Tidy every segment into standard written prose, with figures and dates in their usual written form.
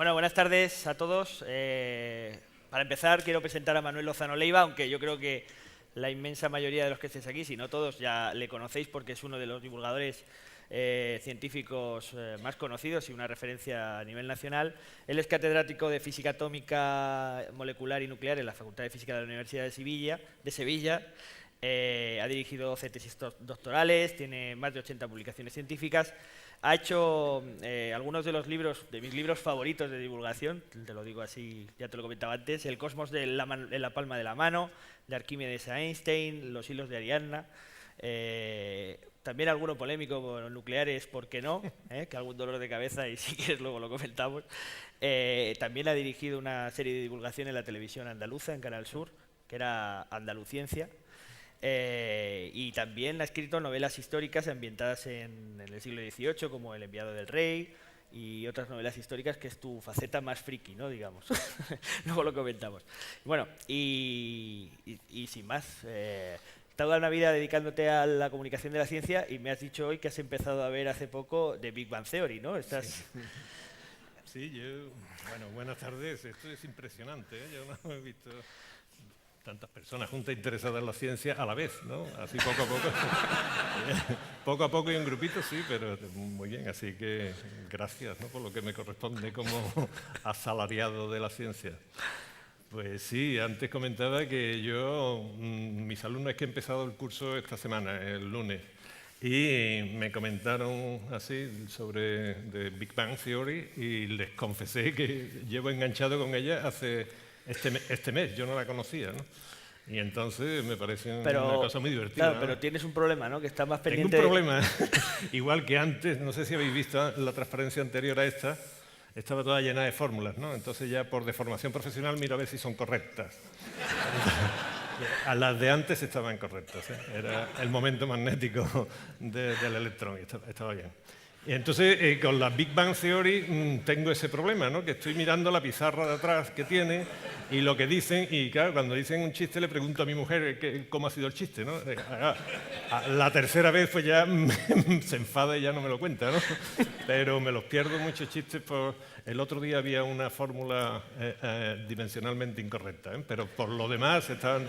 Bueno, buenas tardes a todos. Para empezar, quiero presentar a Manuel Lozano Leiva, aunque yo creo que la inmensa mayoría de los que estéis aquí, si no todos, ya le conocéis porque es uno de los divulgadores científicos más conocidos y una referencia a nivel nacional. Él es catedrático de Física Atómica, Molecular y Nuclear en la Facultad de Física de la Universidad de Sevilla. Ha dirigido 12 tesis doctorales, tiene más de 80 publicaciones científicas. Ha hecho algunos de mis libros favoritos de divulgación, te lo digo así, ya te lo comentaba antes: El cosmos en la palma de la mano, de Arquímedes a Einstein, Los hilos de Ariadna. También alguno polémico con los nucleares, ¿por qué no? Que algún dolor de cabeza, y si quieres luego lo comentamos. También ha dirigido una serie de divulgación en la televisión andaluza, en Canal Sur, que era Andaluciencia. Y también ha escrito novelas históricas ambientadas en el siglo XVIII, como El enviado del rey, y otras novelas históricas, que es tu faceta más friki, ¿no? Digamos. Luego lo comentamos. Bueno, y sin más, toda una vida dedicándote a la comunicación de la ciencia, y me has dicho hoy que has empezado a ver hace poco The Big Bang Theory, ¿no? Sí, bueno, buenas tardes. Esto es impresionante, ¿eh? Yo no he visto tantas personas juntas interesadas en la ciencia a la vez, ¿no? Así poco a poco. Poco a poco y en grupitos, sí, pero muy bien. Así que gracias, ¿no?, por lo que me corresponde como asalariado de la ciencia. Pues sí, antes comentaba que mis alumnos, es que he empezado el curso esta semana, el lunes, y me comentaron así sobre The Big Bang Theory y les confesé que llevo enganchado con ella hace este mes. Yo no la conocía, ¿no? Y entonces me parece una cosa muy divertida. Claro, pero tienes un problema, ¿no? Que estás más pendiente. Tengo un problema, igual que antes, no sé si habéis visto la transparencia anterior a esta, estaba toda llena de fórmulas, ¿no? Entonces ya por deformación profesional miro a ver si son correctas. A las de antes estaban correctas, ¿eh? Era el momento magnético del electrón, y estaba bien. Y entonces con la Big Bang Theory tengo ese problema, ¿no? Que estoy mirando la pizarra de atrás que tiene y lo que dicen, y claro, cuando dicen un chiste le pregunto a mi mujer cómo ha sido el chiste, ¿no? La tercera vez pues ya se enfada y ya no me lo cuenta, ¿no? Pero me los pierdo muchos chistes. El otro día había una fórmula dimensionalmente incorrecta, ¿eh? Pero por lo demás estaban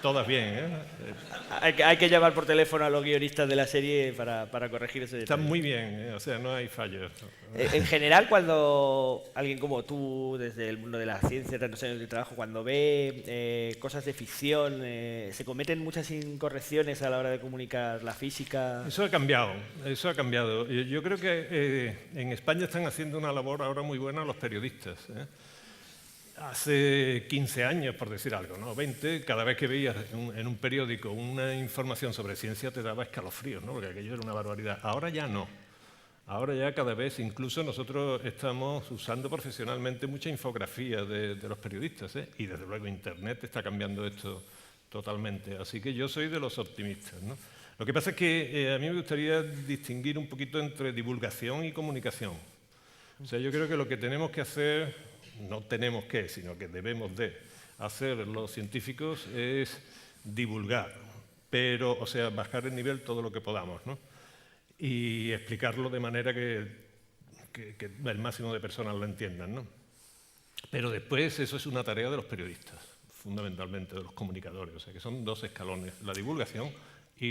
todas bien, ¿eh? Hay que llamar por teléfono a los guionistas de la serie para corregir ese detalle. Están muy bien, ¿eh? O sea, no hay fallos. En general, cuando alguien como tú, desde el mundo de la ciencia, tantos años de trabajo, cuando ve cosas de ficción, ¿se cometen muchas incorrecciones a la hora de comunicar la física? Eso ha cambiado, eso ha cambiado. Yo creo que en España están haciendo una labor ahora muy buena los periodistas, ¿eh? Hace 15 años, por decir algo, ¿no? 20, cada vez que veías en un periódico una información sobre ciencia te daba escalofríos, ¿no? Porque aquello era una barbaridad. Ahora ya no. Ahora ya cada vez, incluso nosotros estamos usando profesionalmente mucha infografía de los periodistas, ¿eh? Y desde luego Internet está cambiando esto totalmente. Así que yo soy de los optimistas, ¿no? Lo que pasa es que a mí me gustaría distinguir un poquito entre divulgación y comunicación. O sea, yo creo que lo que tenemos que hacer, no tenemos que, sino que debemos de hacer los científicos, es divulgar, pero, o sea, bajar el nivel todo lo que podamos, ¿no? Y explicarlo de manera que el máximo de personas lo entiendan, ¿no? Pero después eso es una tarea de los periodistas, fundamentalmente de los comunicadores, o sea, que son dos escalones: la divulgación y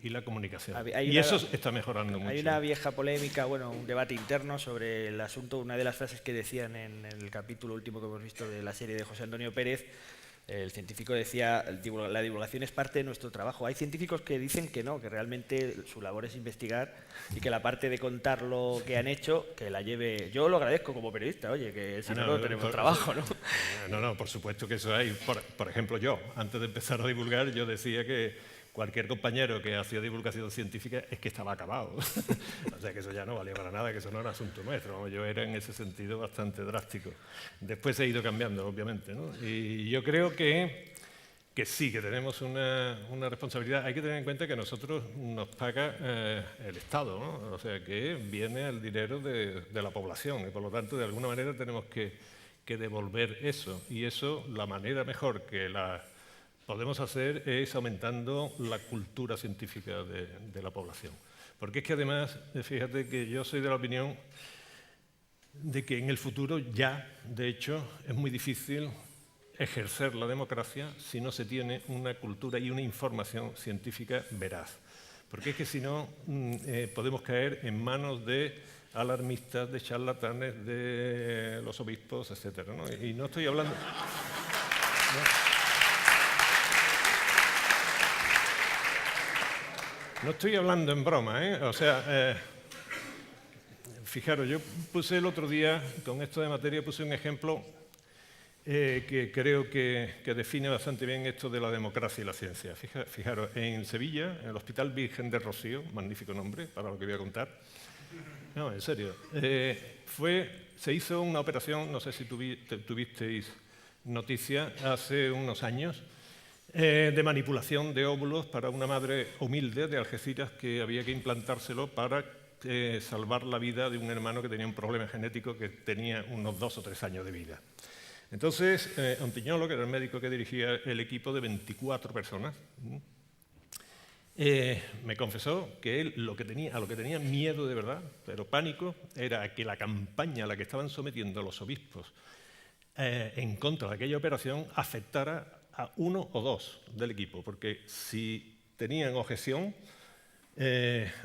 la comunicación. Y eso está mejorando mucho. Hay una vieja polémica, bueno, un debate interno sobre el asunto. Una de las frases que decían en el capítulo último que hemos visto de la serie de José Antonio Pérez, el científico decía: la divulgación es parte de nuestro trabajo. Hay científicos que dicen que no, que realmente su labor es investigar, y que la parte de contar lo que han hecho, que la lleve. Yo lo agradezco como periodista, oye, que si no tenemos trabajo, ¿no? No, por supuesto que eso hay. Por ejemplo, yo, antes de empezar a divulgar, yo decía que cualquier compañero que hacía divulgación científica es que estaba acabado. O sea, que eso ya no valía para nada, que eso no era asunto nuestro. Yo era en ese sentido bastante drástico. Después he ido cambiando, obviamente, ¿no? Y yo creo que sí, que tenemos una responsabilidad. Hay que tener en cuenta que nosotros nos paga el Estado, ¿no? O sea, que viene el dinero de la población, y por lo tanto, de alguna manera tenemos que devolver eso. Y eso, la manera mejor que la podemos hacer es aumentando la cultura científica de la población. Porque es que además, fíjate que yo soy de la opinión, de que en el futuro ya, de hecho, es muy difícil ejercer la democracia si no se tiene una cultura y una información científica veraz. Porque es que si no, podemos caer en manos de alarmistas, de charlatanes, de los obispos, etc., ¿no? Y no estoy hablando... No estoy hablando en broma, ¿eh? O sea, fijaros, yo puse el otro día, con esto de materia, puse un ejemplo que creo que define bastante bien esto de la democracia y la ciencia. Fijaros, en Sevilla, en el Hospital Virgen de Rocío, magnífico nombre para lo que voy a contar. No, en serio. Se hizo una operación, no sé si tuvisteis noticia, hace unos años, de manipulación de óvulos para una madre humilde de Algeciras que había que implantárselo para salvar la vida de un hermano que tenía un problema genético que tenía unos 2 o 3 años de vida. Entonces, Ontiñolo, que era el médico que dirigía el equipo de 24 personas, me confesó que él a lo que tenía miedo de verdad, pero pánico, era que la campaña a la que estaban sometiendo los obispos en contra de aquella operación afectara a 1 o 2 del equipo, porque si tenían objeción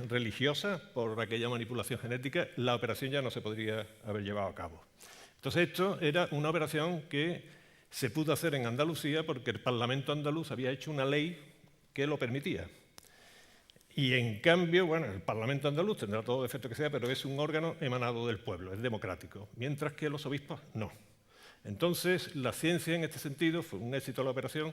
religiosa por aquella manipulación genética, la operación ya no se podría haber llevado a cabo. Entonces esto era una operación que se pudo hacer en Andalucía porque el Parlamento andaluz había hecho una ley que lo permitía. Y en cambio, bueno, el Parlamento andaluz tendrá todo el defecto que sea, pero es un órgano emanado del pueblo, es democrático, mientras que los obispos no. Entonces, la ciencia en este sentido, fue un éxito la operación,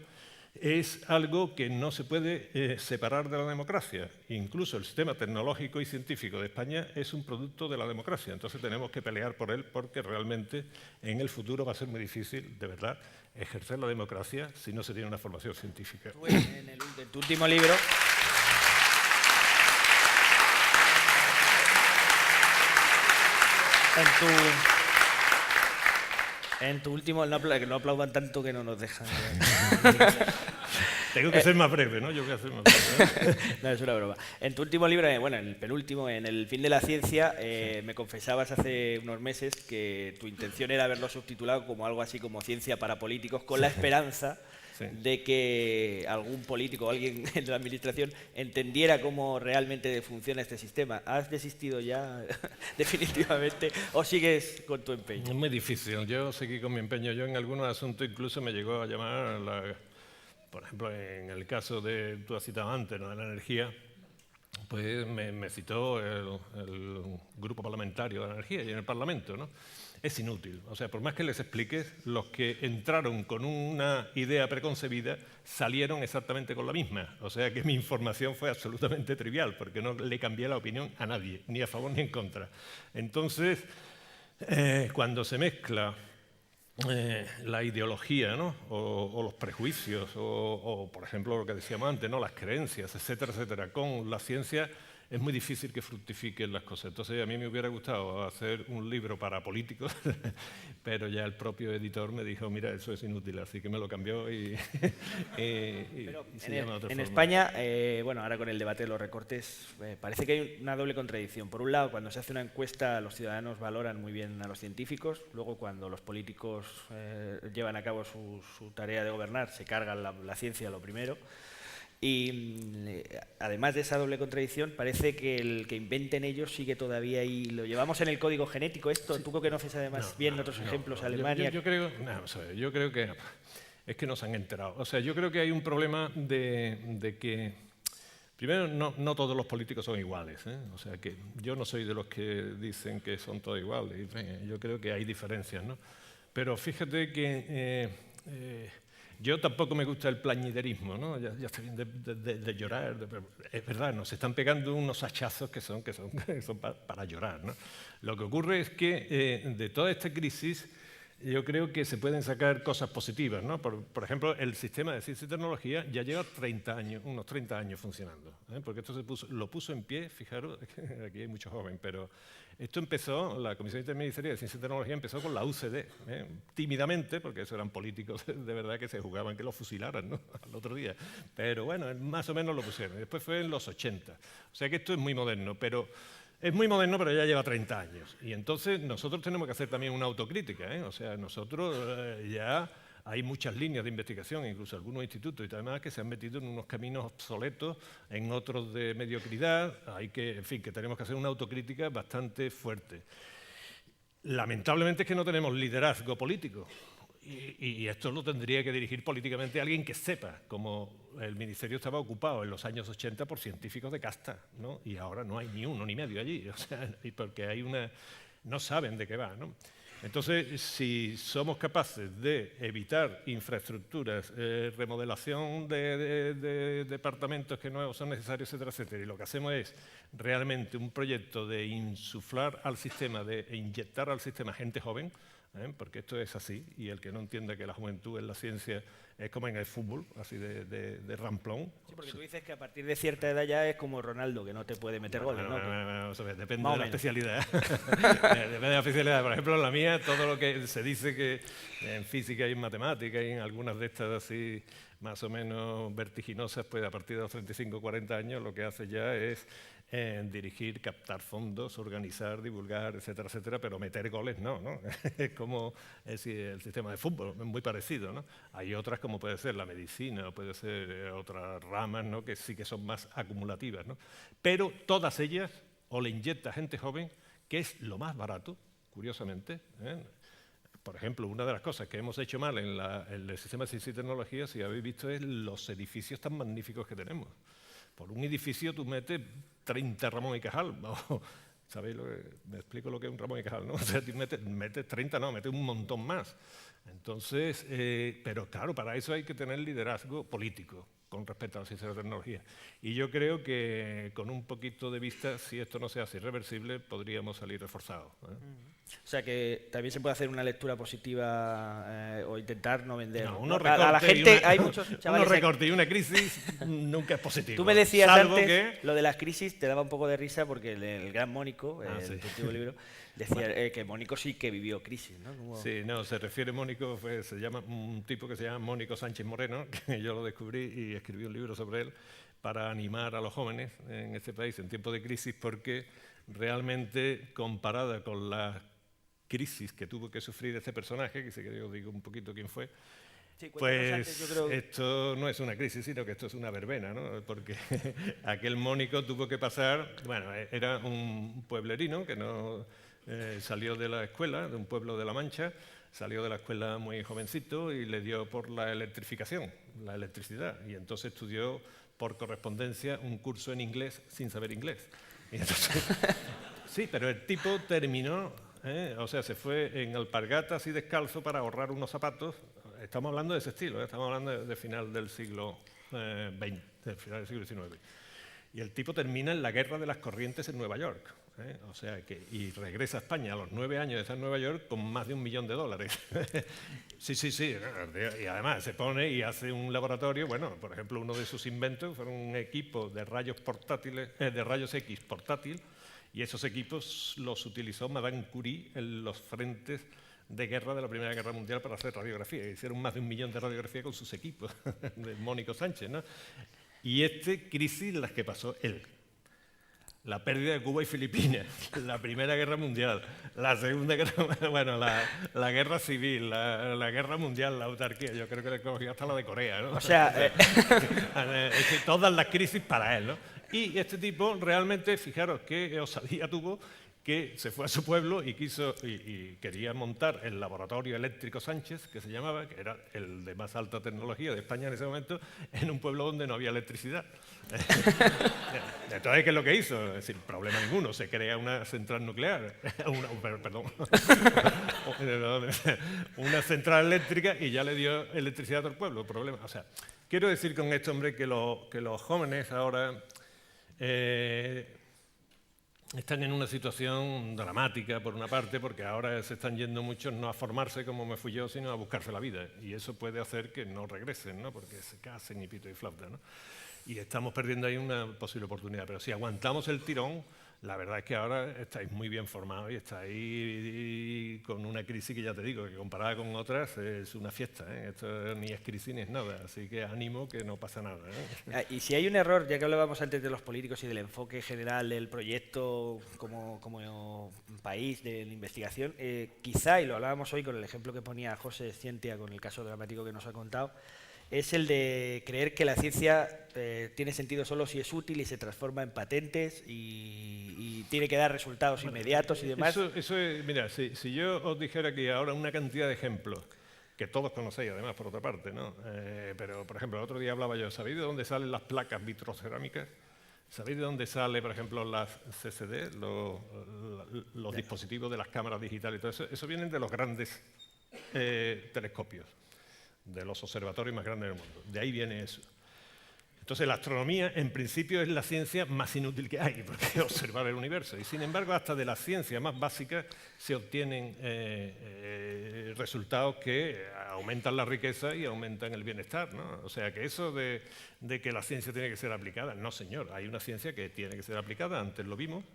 es algo que no se puede separar de la democracia. Incluso el sistema tecnológico y científico de España es un producto de la democracia. Entonces tenemos que pelear por él porque realmente en el futuro va a ser muy difícil, de verdad, ejercer la democracia si no se tiene una formación científica. En tu último libro... En tu último, no aplaudan tanto que no nos dejan. Tengo que ser más breve, ¿no? Yo voy a ser más breve, ¿no? No, es una broma. En tu último libro, bueno, en el penúltimo, en El fin de la ciencia, sí, me confesabas hace unos meses que tu intención era haberlo subtitulado como algo así como Ciencia para políticos, con la esperanza de que algún político o alguien de la administración entendiera cómo realmente funciona este sistema. ¿Has desistido ya definitivamente o sigues con tu empeño? Es muy difícil. Yo seguí con mi empeño. Yo en algunos asuntos incluso me llegó a llamar, por ejemplo, en el caso de, tú has citado antes, ¿no?, de la energía, pues me citó el grupo parlamentario de la energía y en el Parlamento, ¿no? Es inútil. O sea, por más que les expliques, los que entraron con una idea preconcebida salieron exactamente con la misma. O sea que mi información fue absolutamente trivial, porque no le cambié la opinión a nadie, ni a favor ni en contra. Entonces, cuando se mezcla la ideología, ¿no?, o los prejuicios, o por ejemplo lo que decíamos antes, ¿no?, las creencias, etcétera, etcétera, con la ciencia, es muy difícil que fructifiquen las cosas. Entonces, a mí me hubiera gustado hacer un libro para políticos, pero ya el propio editor me dijo, mira, eso es inútil, así que me lo cambió y se llama de otra forma. En España, bueno, ahora con el debate de los recortes, parece que hay una doble contradicción. Por un lado, cuando se hace una encuesta, los ciudadanos valoran muy bien a los científicos. Luego, cuando los políticos llevan a cabo su tarea de gobernar, se cargan la ciencia lo primero. Y además de esa doble contradicción, parece que el que inventen ellos sigue todavía ahí. Lo llevamos en el código genético esto. Tú que conoces además bien otros ejemplos, Alemania. Yo creo que es que no se han enterado. O sea, yo creo que hay un problema de que, primero, no todos los políticos son iguales, ¿eh? O sea, que yo no soy de los que dicen que son todos iguales. Yo creo que hay diferencias, ¿no? Pero fíjate que yo tampoco me gusta el plañiderismo, ¿no? Ya está bien de llorar. Es verdad, nos están pegando unos hachazos que son para llorar, ¿no? Lo que ocurre es que de toda esta crisis yo creo que se pueden sacar cosas positivas, ¿no? Por ejemplo, el sistema de ciencia y tecnología ya lleva unos 30 años funcionando, ¿eh? Porque esto lo puso en pie, fijaros, aquí hay mucho joven, pero esto empezó, la Comisión Interministerial de Ciencia y Tecnología empezó con la UCD, tímidamente, porque eso eran políticos de verdad que se jugaban que lo fusilaran, ¿no?, al otro día. Pero bueno, más o menos lo pusieron. Después fue en los 80. O sea que esto es muy moderno, pero Es muy moderno, pero ya lleva 30 años. Y entonces nosotros tenemos que hacer también una autocrítica, ¿eh? O sea, nosotros ya hay muchas líneas de investigación, incluso algunos institutos y demás, que se han metido en unos caminos obsoletos, en otros de mediocridad. En fin, que tenemos que hacer una autocrítica bastante fuerte. Lamentablemente es que no tenemos liderazgo político. Y esto lo tendría que dirigir políticamente alguien que sepa, como el ministerio estaba ocupado en los años 80 por científicos de casta, ¿no? Y ahora no hay ni uno ni medio allí, o sea, porque no saben de qué va, ¿no? Entonces, si somos capaces de evitar infraestructuras, remodelación de departamentos que no son necesarios, etcétera, etcétera, y lo que hacemos es realmente un proyecto de insuflar al sistema, de inyectar al sistema gente joven, porque esto es así, y el que no entienda que la juventud en la ciencia es como en el fútbol, así de ramplón. Sí, porque tú dices que a partir de cierta edad ya es como Ronaldo, que no te puede meter goles, ¿no? Depende de la especialidad. Depende de la especialidad. Por ejemplo, en la mía, todo lo que se dice que en física y en matemática y en algunas de estas así más o menos vertiginosas, pues a partir de los 35 o 40 años lo que hace ya es dirigir, captar fondos, organizar, divulgar, etcétera, etcétera, pero meter goles no, ¿no? Es como el sistema de fútbol, es muy parecido, ¿no? Hay otras como puede ser la medicina, o puede ser otras ramas, ¿no? Que sí que son más acumulativas, ¿no? Pero todas ellas o le inyecta gente joven, que es lo más barato, curiosamente, ¿eh? Por ejemplo, una de las cosas que hemos hecho mal en el sistema de ciencia y tecnología, si habéis visto, es los edificios tan magníficos que tenemos. Por un edificio tú metes 30 Ramón y Cajal. ¿Sabéis me explico lo que es un Ramón y Cajal, ¿no? O sea, tú metes 30, no, metes un montón más. Entonces, pero claro, para eso hay que tener liderazgo político con respecto a la ciencia y la tecnología. Y yo creo que con un poquito de vista, si esto no se hace irreversible, podríamos salir reforzados, ¿eh? O sea que también se puede hacer una lectura positiva o intentar no vender. No, a la gente hay muchos chavales. Unos recortes y una crisis nunca es positivo. Tú me decías antes lo de las crisis, te daba un poco de risa porque el gran Mónico, sí, el último libro, decía que Mónico sí que vivió crisis, ¿no? Sí, no, se refiere Mónico, se llama un tipo que se llama Mónico Sánchez Moreno, que yo lo descubrí y escribí un libro sobre él para animar a los jóvenes en este país en tiempos de crisis, porque realmente comparada con la crisis que tuvo que sufrir este personaje, que sé que yo digo un poquito quién fue, sí, pues antes, yo creo... esto no es una crisis, sino que esto es una verbena, ¿no? Porque aquel Mónico tuvo que pasar, bueno, era un pueblerino que no salió de la escuela, de un pueblo de La Mancha, salió de la escuela muy jovencito y le dio por la electrificación, la electricidad, y entonces estudió por correspondencia un curso en inglés sin saber inglés. Y entonces, sí, pero el tipo terminó, o sea, se fue en alpargatas y descalzo para ahorrar unos zapatos. Estamos hablando de ese estilo, estamos hablando de final del siglo XX, del final del siglo XIX. Y el tipo termina en la guerra de las corrientes en Nueva York. O sea, y regresa a España a los 9 años de estar en Nueva York con más de $1 millón. Sí. Y además se pone y hace un laboratorio. Bueno, por ejemplo, uno de sus inventos fue un equipo de rayos portátiles, de rayos X portátil, y esos equipos los utilizó Madame Curie en los frentes de guerra de la Primera Guerra Mundial para hacer radiografía. Hicieron más de 1 millón de radiografías con sus equipos, de Mónico Sánchez, ¿no? Y crisis las que pasó él. La pérdida de Cuba y Filipinas, la Primera Guerra Mundial, la Segunda Guerra, bueno, la Guerra Civil, la Guerra Mundial, la autarquía, yo creo que le cogió hasta la de Corea, ¿no? O sea... Es que todas las crisis para él, ¿no? Y este tipo realmente, fijaros qué osadía tuvo, que se fue a su pueblo y quería montar el laboratorio eléctrico Sánchez, que se llamaba, que era el de más alta tecnología de España en ese momento, en un pueblo donde no había electricidad. Entonces, ¿qué es lo que hizo? Es decir, problema ninguno, se crea una central nuclear, una central eléctrica y ya le dio electricidad a todo el pueblo. Problema. O sea, quiero decir con esto, hombre, que los jóvenes ahora están en una situación dramática, por una parte, porque ahora se están yendo muchos no a formarse como me fui yo, sino a buscarse la vida. Y eso puede hacer que no regresen, ¿no? Porque se casen y pito y flauta, ¿no? Y estamos perdiendo ahí una posible oportunidad. Pero si aguantamos el tirón, La verdad es que ahora estáis muy bien formados y estáis con una crisis que ya te digo, que comparada con otras es una fiesta, ¿eh? Esto ni es crisis ni es nada, así que ánimo que no pasa nada, ¿eh? Y si hay un error, ya que hablábamos antes de los políticos y del enfoque general del proyecto como país de la investigación, quizá, y lo hablábamos hoy con el ejemplo que ponía José Scientia con el caso dramático que nos ha contado, es el de creer que la ciencia tiene sentido solo si es útil y se transforma en patentes y tiene que dar resultados inmediatos y demás. Eso es, mira, si yo os dijera aquí ahora una cantidad de ejemplos, que todos conocéis además por otra parte, ¿no? Pero, por ejemplo, el otro día hablaba yo, ¿sabéis de dónde salen las placas vitrocerámicas? ¿Sabéis de dónde sale, por ejemplo, las CCD, los dispositivos de las cámaras digitales y todo eso? Eso vienen de los grandes telescopios, de los observatorios más grandes del mundo. De ahí viene eso. Entonces, la astronomía, en principio, es la ciencia más inútil que hay, porque es observar el universo. Y, sin embargo, hasta de la ciencia más básica se obtienen resultados que aumentan la riqueza y aumentan el bienestar, ¿no? O sea, que eso de que la ciencia tiene que ser aplicada, no, señor. Hay una ciencia que tiene que ser aplicada, antes lo vimos,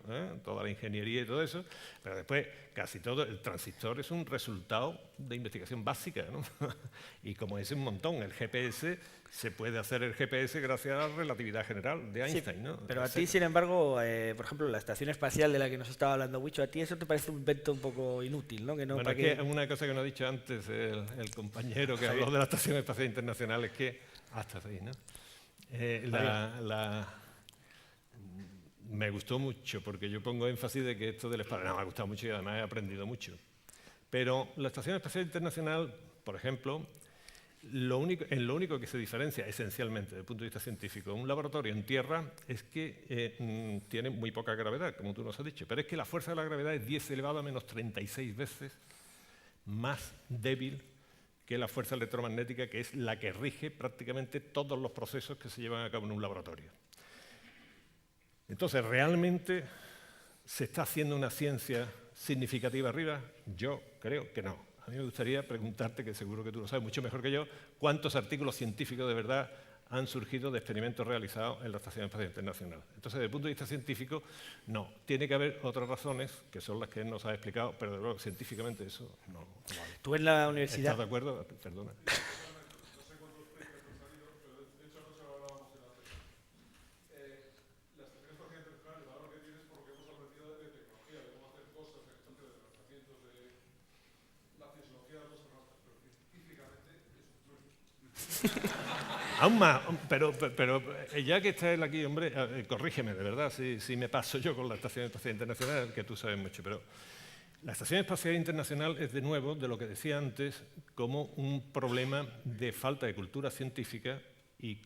toda la ingeniería y todo eso, pero después casi todo, el transistor es un resultado de investigación básica, ¿no? Y como es un montón, el GPS, se puede hacer el GPS gracias a la relatividad general de Einstein, ¿no? Pero a ti, sin embargo, por ejemplo, la estación espacial de la que nos estaba hablando Huicho, a ti eso te parece un invento un poco inútil, ¿no? Que no bueno, es que una cosa que no ha dicho antes el compañero que habló de la Estación Espacial Internacional es que hasta ahí, ¿no? Me gustó mucho porque yo pongo énfasis de que esto del espacio me ha gustado mucho y además he aprendido mucho. Pero la Estación Espacial Internacional, por ejemplo, lo único que se diferencia esencialmente desde el punto de vista científico de un laboratorio en tierra es que tiene muy poca gravedad, como tú nos has dicho, pero es que la fuerza de la gravedad es 10 elevado a menos 36 veces más débil que la fuerza electromagnética, que es la que rige prácticamente todos los procesos que se llevan a cabo en un laboratorio. Entonces, ¿realmente se está haciendo una ciencia significativa arriba? Yo creo que no. A mí me gustaría preguntarte, que seguro que tú lo sabes mucho mejor que yo, ¿cuántos artículos científicos de verdad han surgido de experimentos realizados en la Estación Espacial Internacional? Entonces, desde el punto de vista científico, no. Tiene que haber otras razones, que son las que él nos ha explicado, pero de luego, científicamente eso no vale. ¿Tú en la universidad? ¿Estás de acuerdo? Perdona. Aún más, pero ya que está él aquí, hombre, corrígeme, de verdad, si me paso yo con la Estación Espacial Internacional, que tú sabes mucho, pero la Estación Espacial Internacional es, de nuevo, de lo que decía antes, como un problema de falta de cultura científica y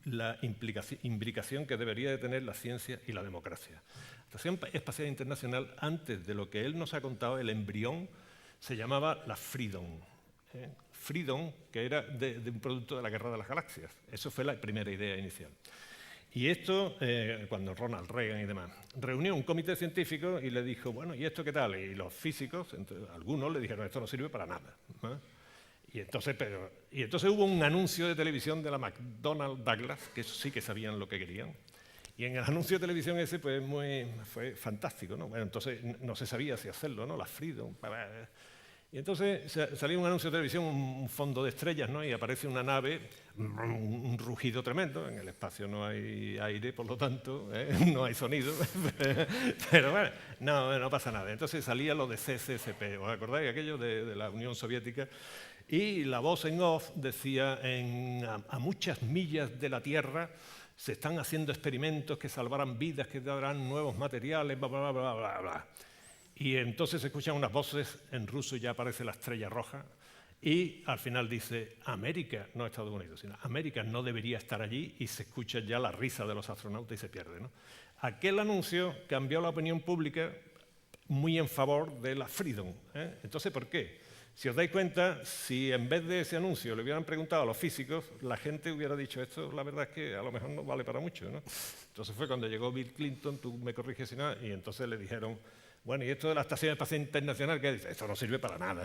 la imbricación que debería de tener la ciencia y la democracia. La Estación Espacial Internacional, antes de lo que él nos ha contado, el embrión, se llamaba la Freedom. Freedom, que era de un producto de la Guerra de las Galaxias. Eso fue la primera idea inicial. Y esto, cuando Ronald Reagan y demás, reunió un comité científico y le dijo, bueno, ¿y esto qué tal? Y los físicos, algunos le dijeron, esto no sirve para nada, ¿no? Y entonces hubo un anuncio de televisión de la McDonnell Douglas, que eso sí que sabían lo que querían. Y en el anuncio de televisión ese pues, fue fantástico, ¿no? Bueno, entonces no se sabía si hacerlo, ¿no? La Freedom. Y entonces salió un anuncio de televisión, un fondo de estrellas, ¿no? Y aparece una nave, un rugido tremendo. En el espacio no hay aire, por lo tanto, no hay sonido. Pero bueno, no pasa nada. Entonces salía lo de CCCP, ¿os acordáis? Aquello de la Unión Soviética. Y la voz en off decía, a muchas millas de la Tierra se están haciendo experimentos que salvarán vidas, que darán nuevos materiales, bla, bla, bla, bla, bla. Y entonces se escuchan unas voces en ruso y ya aparece la estrella roja. Y al final dice, América, no Estados Unidos, sino América no debería estar allí, y se escucha ya la risa de los astronautas y se pierde, ¿no? Aquel anuncio cambió la opinión pública muy en favor de la Freedom, ¿eh? Entonces, ¿por qué? Si os dais cuenta, si en vez de ese anuncio le hubieran preguntado a los físicos, la gente hubiera dicho, esto la verdad es que a lo mejor no vale para mucho, ¿no? Entonces fue cuando llegó Bill Clinton, tú me corriges si no, y entonces le dijeron, bueno, ¿y esto de la Estación Espacial Internacional qué dice? Esto no sirve para nada.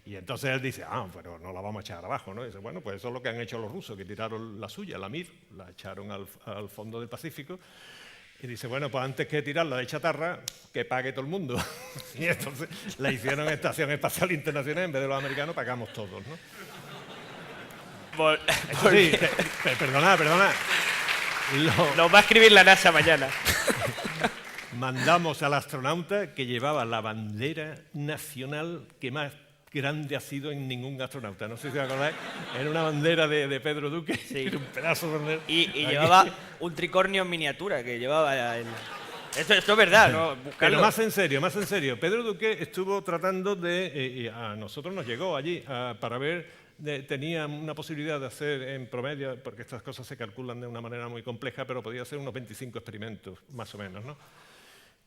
Y entonces él dice, pero no la vamos a echar abajo, ¿no? Y dice, bueno, pues eso es lo que han hecho los rusos, que tiraron la suya, la Mir, la echaron al fondo del Pacífico. Y dice, bueno, pues antes que tirarla de chatarra, que pague todo el mundo. Y entonces la hicieron Estación Espacial Internacional, en vez de los americanos, pagamos todos, ¿no? Eso sí, perdona. Nos va a escribir la NASA mañana. Mandamos al astronauta que llevaba la bandera nacional que más grande ha sido en ningún astronauta. No sé si os acordáis, era una bandera de Pedro Duque, sí. Era un pedazo de bandera. Y llevaba un tricornio en miniatura, que llevaba el... Esto es verdad, ¿no? Buscarlo. Pero más en serio. Pedro Duque estuvo tratando de... a nosotros nos llegó allí para ver... tenía una posibilidad de hacer en promedio, porque estas cosas se calculan de una manera muy compleja, pero podía hacer unos 25 experimentos, más o menos, ¿no?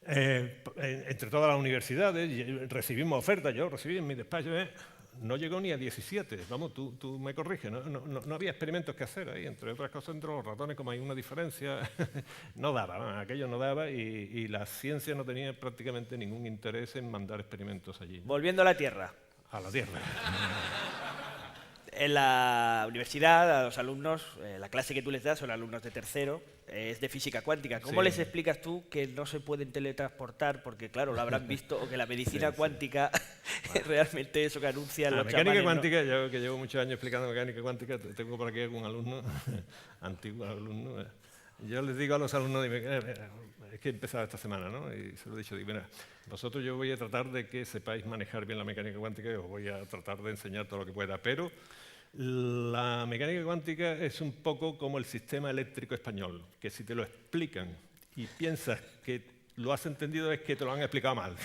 Entre todas las universidades, recibimos ofertas, yo recibí en mi despacho, no llegó ni a 17, vamos, tú me corriges, no había experimentos que hacer ahí, entre otras cosas, entre los ratones, como hay una diferencia, no daba, aquello no daba y la ciencia no tenía prácticamente ningún interés en mandar experimentos allí. Volviendo a la Tierra. A la Tierra. En la universidad, a los alumnos, la clase que tú les das son alumnos de tercero, es de física cuántica. ¿Cómo les explicas tú que no se pueden teletransportar? Porque, claro, lo habrán visto, o que la medicina cuántica es realmente eso que anuncian los chamanes. La mecánica cuántica, yo que llevo muchos años explicando mecánica cuántica, tengo por aquí algún alumno, antiguo alumno. Yo les digo a los alumnos, es que he empezado esta semana, ¿no? Y se lo he dicho, digo, mira, vosotros yo voy a tratar de que sepáis manejar bien la mecánica cuántica y os voy a tratar de enseñar todo lo que pueda, pero la mecánica cuántica es un poco como el sistema eléctrico español, que si te lo explican y piensas que lo has entendido es que te lo han explicado mal.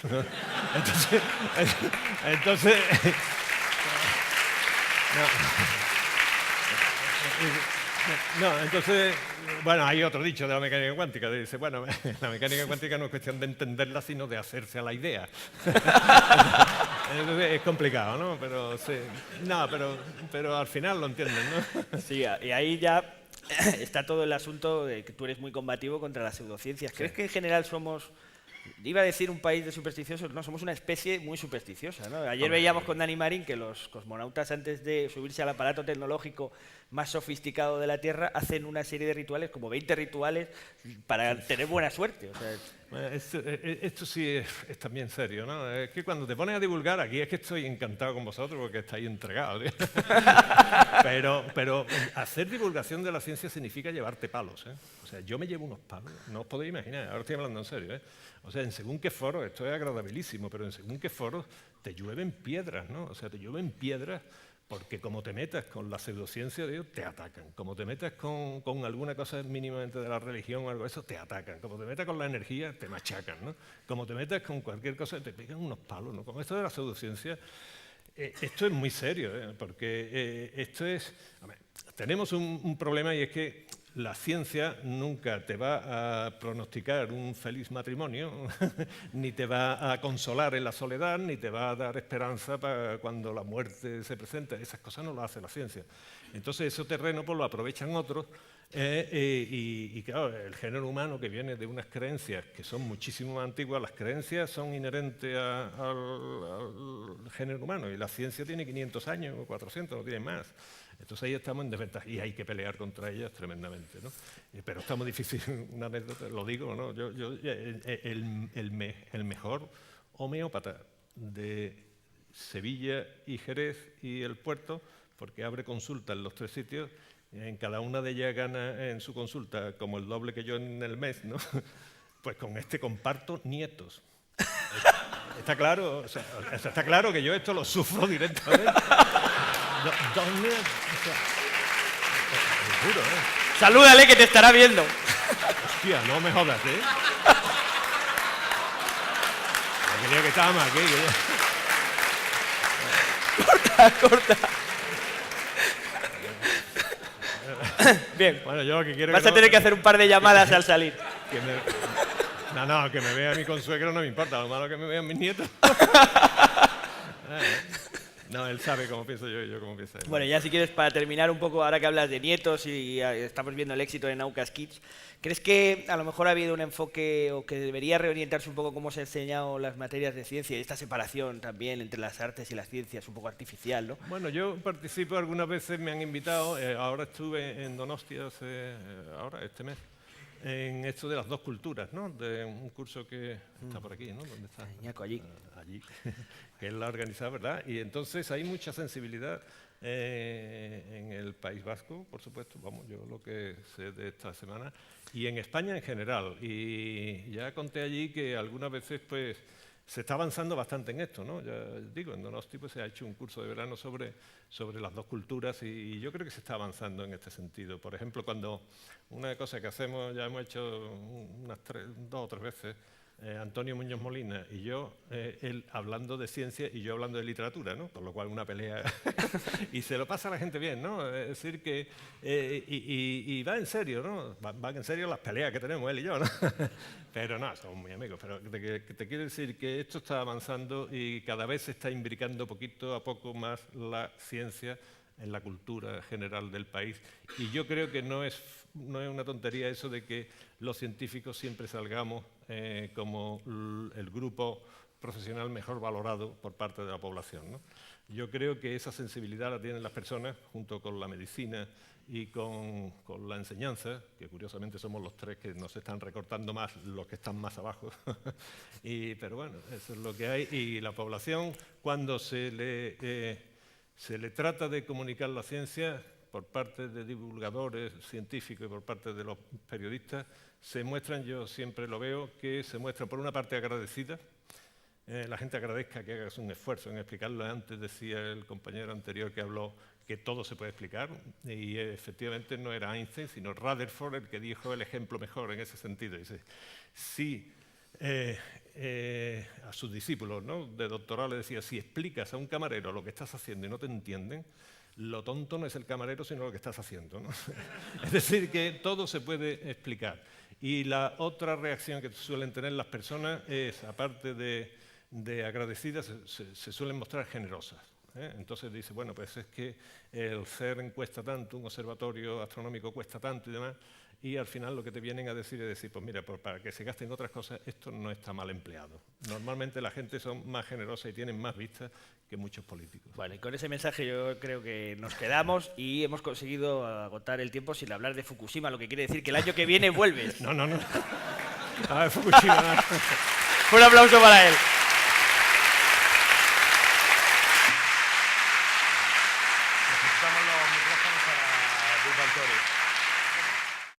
Entonces entonces, bueno, hay otro dicho de la mecánica cuántica, dice, bueno, la mecánica cuántica no es cuestión de entenderla, sino de hacerse a la idea. Entonces, es complicado, ¿no? Pero, sí. pero al final lo entienden, ¿no? Sí, y ahí ya está todo el asunto de que tú eres muy combativo contra las pseudociencias. ¿Crees que en general somos... Iba a decir un país de supersticiosos, no, somos una especie muy supersticiosa, ¿no? Ayer veíamos con Dani Marín que los cosmonautas, antes de subirse al aparato tecnológico más sofisticado de la Tierra, hacen una serie de rituales, como 20 rituales, para tener buena suerte. O sea, bueno, esto sí es también serio, ¿no? Es que cuando te pones a divulgar, aquí es que estoy encantado con vosotros porque estáis entregados, ¿eh? pero hacer divulgación de la ciencia significa llevarte palos, ¿eh? O sea, yo me llevo unos palos, no os podéis imaginar, ahora estoy hablando en serio, ¿eh? O sea, en según qué foros, esto es agradabilísimo, pero en según qué foros te llueven piedras, ¿no? O sea, te llueven piedras porque como te metas con la pseudociencia, te atacan. Como te metas con alguna cosa mínimamente de la religión o algo de eso, te atacan. Como te metas con la energía, te machacan, ¿no? Como te metas con cualquier cosa, te pegan unos palos, ¿no? Con esto de la pseudociencia, esto es muy serio, ¿eh? Porque esto es... A ver, tenemos un problema y es que la ciencia nunca te va a pronosticar un feliz matrimonio, ni te va a consolar en la soledad, ni te va a dar esperanza para cuando la muerte se presenta. Esas cosas no las hace la ciencia. Entonces, ese terreno pues, lo aprovechan otros y claro, el género humano que viene de unas creencias que son muchísimo más antiguas, las creencias son inherentes al género humano y la ciencia tiene 500 años o 400, no tiene más. Entonces ahí estamos en desventaja y hay que pelear contra ellas tremendamente, ¿no? Pero está muy difícil, una anécdota, lo digo, ¿no? El mejor homeópata de Sevilla y Jerez y el Puerto, porque abre consultas en los 3 sitios, en cada una de ellas gana en su consulta como el doble que yo en el mes, ¿no? Pues con este comparto nietos. ¿Está claro? O sea, está claro que yo esto lo sufro directamente. ¿Dónde? O sea, juro, ¿eh? Salúdale que te estará viendo. Hostia, no me jodas, ¿eh? Yo creía que estaba más aquí. Corta. Bien. Bueno, yo lo que quiero vas a tener que hacer un par de llamadas al salir. Que me vea mi consuegro no me importa, lo malo que me vean mis nietos. No, él sabe cómo pienso yo y yo cómo pienso él. Bueno, ya si quieres, para terminar un poco, ahora que hablas de nietos y estamos viendo el éxito de Naucas Kids, ¿crees que a lo mejor ha habido un enfoque o que debería reorientarse un poco cómo se han enseñado las materias de ciencia y esta separación también entre las artes y las ciencias, un poco artificial, ¿no? Bueno, yo participo algunas veces, me han invitado, ahora estuve en Donostia, ahora este mes, en esto de las dos culturas, ¿no? De un curso que está por aquí, ¿no? ¿Dónde está? Iñaco, allí. Allí, que él la ha organizado, ¿verdad? Y entonces hay mucha sensibilidad en el País Vasco, por supuesto, vamos, yo lo que sé de esta semana, y en España en general. Y ya conté allí que algunas veces, pues, se está avanzando bastante en esto, ¿no? Ya digo, en Donosti pues, se ha hecho un curso de verano sobre las dos culturas y yo creo que se está avanzando en este sentido. Por ejemplo, cuando una cosa que hacemos, ya hemos hecho unas 2 o 3 veces, Antonio Muñoz Molina y yo, él hablando de ciencia y yo hablando de literatura, ¿no? Por lo cual una pelea y se lo pasa a la gente bien, ¿no? Es decir que y va en serio, ¿no? Van en serio las peleas que tenemos él y yo, ¿no? Pero no, somos muy amigos. Pero te quiero decir que esto está avanzando y cada vez se está imbricando poquito a poco más la ciencia en la cultura general del país. Y yo creo que no es una tontería eso de que los científicos siempre salgamos como el grupo profesional mejor valorado por parte de la población, ¿no? Yo creo que esa sensibilidad la tienen las personas junto con la medicina y con la enseñanza, que curiosamente somos los 3 que nos están recortando más los que están más abajo. Pero bueno, eso es lo que hay. Y la población, cuando se le trata de comunicar la ciencia por parte de divulgadores científicos y por parte de los periodistas, se muestran, yo siempre lo veo, que se muestran por una parte agradecidas. La gente agradezca que hagas un esfuerzo en explicarlo. Antes decía el compañero anterior que habló que todo se puede explicar y efectivamente no era Einstein, sino Rutherford el que dijo el ejemplo mejor en ese sentido. Dice, si a sus discípulos, ¿no?, de doctorado le decía, si explicas a un camarero lo que estás haciendo y no te entienden, lo tonto no es el camarero, sino lo que estás haciendo, ¿no? Es decir, que todo se puede explicar. Y la otra reacción que suelen tener las personas es, aparte de agradecidas, se suelen mostrar generosas. Entonces dice, bueno, pues es que el CERN cuesta tanto, un observatorio astronómico cuesta tanto y demás, y al final lo que te vienen a decir es decir, pues mira, pues para que se gasten otras cosas, esto no está mal empleado. Normalmente la gente son más generosa y tienen más vistas que muchos políticos. Bueno, y con ese mensaje yo creo que nos quedamos y hemos conseguido agotar el tiempo sin hablar de Fukushima, lo que quiere decir que el año que viene vuelves. No. A ver, Fukushima. No. Un aplauso para él. Necesitamos los micrófonos para Bilbao.